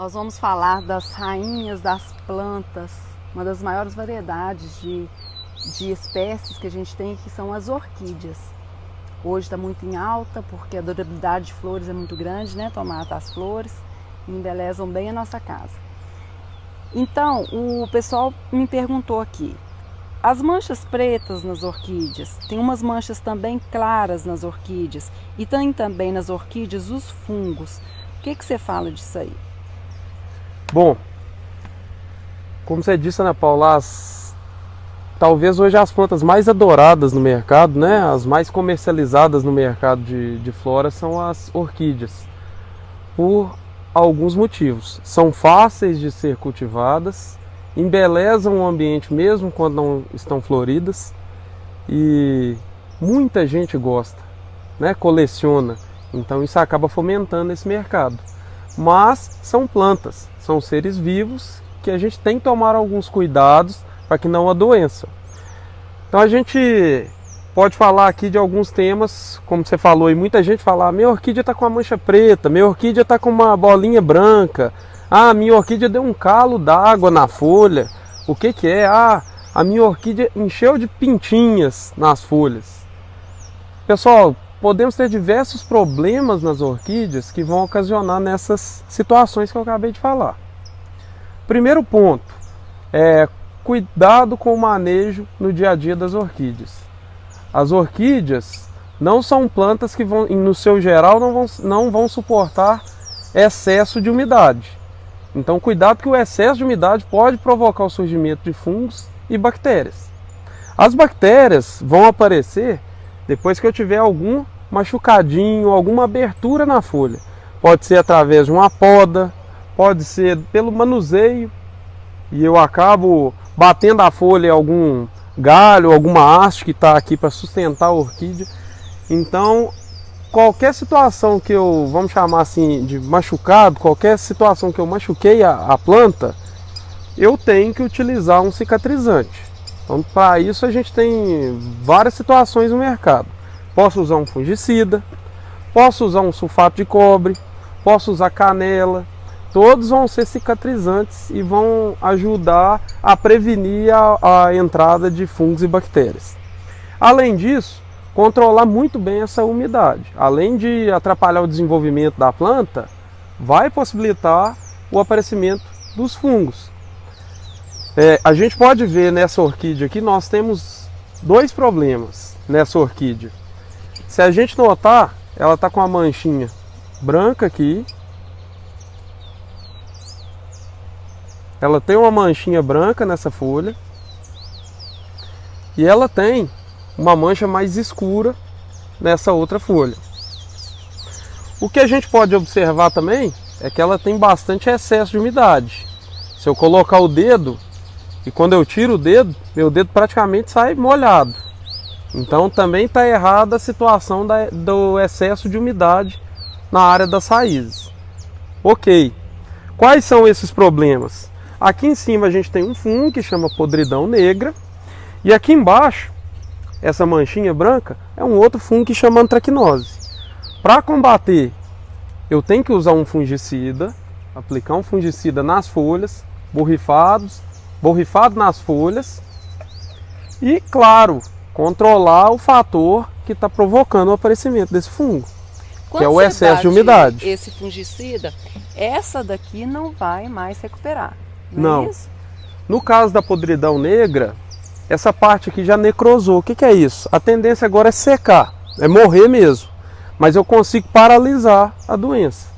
Nós vamos falar das rainhas das plantas, uma das maiores variedades de espécies que a gente tem, que são as orquídeas. Hoje está muito em alta porque a durabilidade de flores é muito grande, né? Tomata as flores e embelezam bem a nossa casa. Então, o pessoal me perguntou aqui, as manchas pretas nas orquídeas, tem umas manchas também claras nas orquídeas e tem também nas orquídeas os fungos. O que você fala disso aí? Bom, como você disse, Ana Paula, talvez hoje as plantas mais adoradas no mercado, né, as mais comercializadas no mercado de flora são as orquídeas, por alguns motivos. São fáceis de ser cultivadas, embelezam o ambiente mesmo quando não estão floridas e muita gente gosta, né, coleciona, então isso acaba fomentando esse mercado. Mas são plantas, são seres vivos que a gente tem que tomar alguns cuidados para que não adoeçam. Então a gente pode falar aqui de alguns temas, como você falou, e muita gente fala, minha orquídea está com uma mancha preta, minha orquídea está com uma bolinha branca, minha orquídea deu um calo d'água na folha, o que que é? A minha orquídea encheu de pintinhas nas folhas. Pessoal, podemos ter diversos problemas nas orquídeas que vão ocasionar nessas situações que eu acabei de falar. Primeiro ponto é cuidado com o manejo no dia a dia das orquídeas. As orquídeas não são plantas que vão, no seu geral, não vão suportar excesso de umidade. Então cuidado, que o excesso de umidade pode provocar o surgimento de fungos e bactérias. As bactérias vão aparecer depois que eu tiver algum machucadinho, alguma abertura na folha. Pode ser através de uma poda, pode ser pelo manuseio, e eu acabo batendo a folha em algum galho, alguma haste que está aqui para sustentar a orquídea. Então, qualquer situação que eu, vamos chamar assim, de machucado, qualquer situação que eu machuquei a planta, eu tenho que utilizar um cicatrizante. Então, para isso a gente tem várias situações no mercado. Posso usar um fungicida, posso usar um sulfato de cobre, posso usar canela. Todos vão ser cicatrizantes e vão ajudar a prevenir a entrada de fungos e bactérias. Além disso, controlar muito bem essa umidade. Além de atrapalhar o desenvolvimento da planta, vai possibilitar o aparecimento dos fungos. A gente pode ver nessa orquídea aqui, nós temos dois problemas nessa orquídea. Se a gente notar, ela está com uma manchinha branca aqui. Ela tem uma manchinha branca nessa folha. E ela tem uma mancha mais escura nessa outra folha. O que a gente pode observar também é que ela tem bastante excesso de umidade. Se eu colocar o dedo, e quando eu tiro o dedo, meu dedo praticamente sai molhado. Então também está errada a situação do excesso de umidade na área das raízes. Ok, quais são esses problemas? Aqui em cima a gente tem um fungo que chama podridão negra. E aqui embaixo, essa manchinha branca, é um outro fungo que chama antracnose. Para combater, eu tenho que usar um fungicida, aplicar um fungicida nas folhas, borrifado nas folhas. E, claro, controlar o fator que está provocando o aparecimento desse fungo, que é o excesso de umidade. Esse fungicida, essa daqui não vai mais recuperar. Não. É isso? No caso da podridão negra, essa parte aqui já necrosou. O que é isso? A tendência agora é secar, é morrer mesmo. Mas eu consigo paralisar a doença.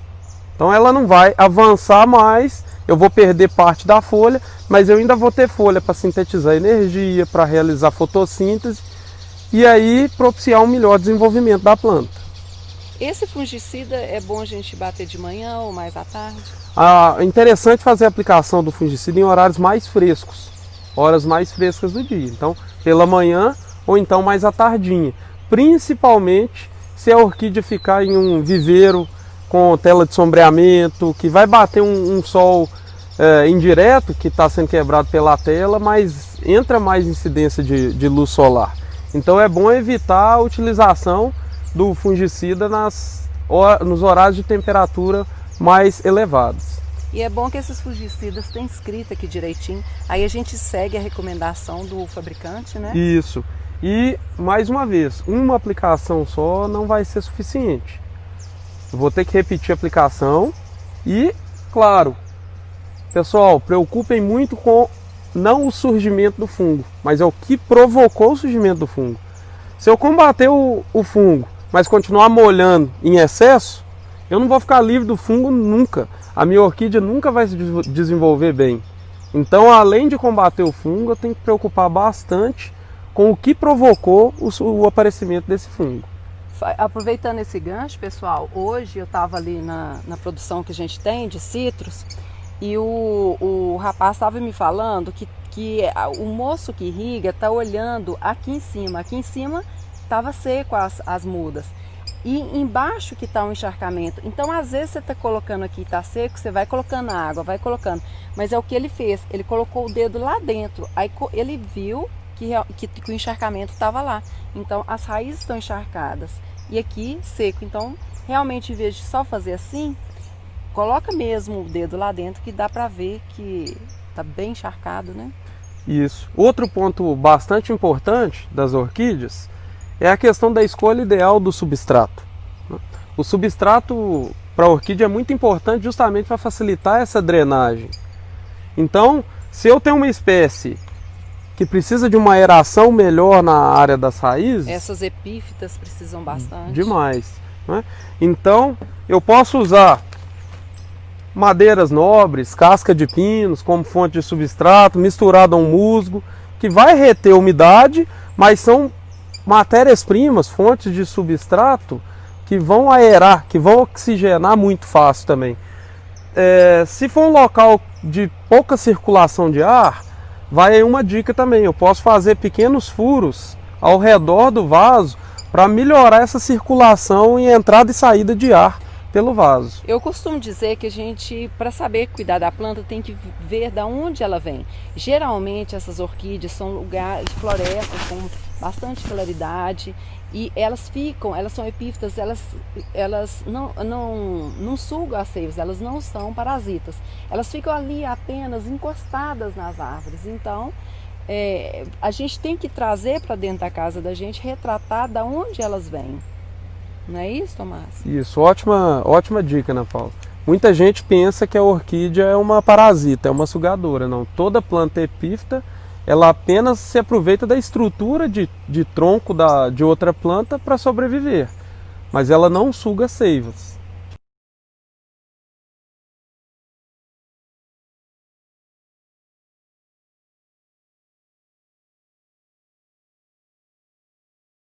Então ela não vai avançar mais, eu vou perder parte da folha, mas eu ainda vou ter folha para sintetizar energia, para realizar fotossíntese e aí propiciar um melhor desenvolvimento da planta. Esse fungicida é bom a gente bater de manhã ou mais à tarde? É interessante fazer a aplicação do fungicida em horários mais frescos, horas mais frescas do dia. Então, pela manhã ou então mais à tardinha. Principalmente se a orquídea ficar em um viveiro com tela de sombreamento, que vai bater um sol indireto, que está sendo quebrado pela tela, mas entra mais incidência de luz solar. Então é bom evitar a utilização do fungicida nos horários de temperatura mais elevados. E é bom que esses fungicidas têm escrito aqui direitinho. Aí a gente segue a recomendação do fabricante, né? Isso. E, mais uma vez, uma aplicação só não vai ser suficiente. Eu vou ter que repetir a aplicação e, claro, pessoal, preocupem muito com não o surgimento do fungo, mas é o que provocou o surgimento do fungo. Se eu combater o fungo, mas continuar molhando em excesso, eu não vou ficar livre do fungo nunca. A minha orquídea nunca vai se desenvolver bem. Então, além de combater o fungo, eu tenho que preocupar bastante com o que provocou o aparecimento desse fungo. Aproveitando esse gancho, pessoal, hoje eu estava ali na produção que a gente tem de citros e o rapaz estava me falando que o moço que irriga está olhando aqui em cima. Aqui em cima estava seco as mudas e embaixo que está o encharcamento. Então, às vezes você está colocando aqui, está seco, você vai colocando água, vai colocando. Mas é o que ele fez, ele colocou o dedo lá dentro, aí ele viu que o encharcamento estava lá. Então, as raízes estão encharcadas e aqui seco. Então, realmente, em vez de só fazer assim, coloca mesmo o dedo lá dentro que dá para ver que está bem encharcado, né? Isso. Outro ponto bastante importante das orquídeas é a questão da escolha ideal do substrato. O substrato para a orquídea é muito importante justamente para facilitar essa drenagem. Então, se eu tenho uma espécie que precisa de uma aeração melhor na área das raízes... Essas epífitas precisam bastante. Demais. Né? Então, eu posso usar madeiras nobres, casca de pinos como fonte de substrato, misturado a um musgo, que vai reter umidade, mas são matérias-primas, fontes de substrato, que vão aerar, que vão oxigenar muito fácil também. Se for um local de pouca circulação de ar, vai aí uma dica também. Eu posso fazer pequenos furos ao redor do vaso para melhorar essa circulação e entrada e saída de ar pelo vaso. Eu costumo dizer que a gente, para saber cuidar da planta, tem que ver de onde ela vem. Geralmente essas orquídeas são lugares, florestas com bastante claridade e elas são epífitas, elas não sugam as seivas, elas não são parasitas. Elas ficam ali apenas encostadas nas árvores. Então, a gente tem que trazer para dentro da casa da gente, retratar de onde elas vêm. Não é isso, Tomás? Isso, ótima dica, Ana Paula. Muita gente pensa que a orquídea é uma parasita, é uma sugadora. Não, toda planta epífita, ela apenas se aproveita da estrutura de tronco de outra planta para sobreviver. Mas ela não suga seivas.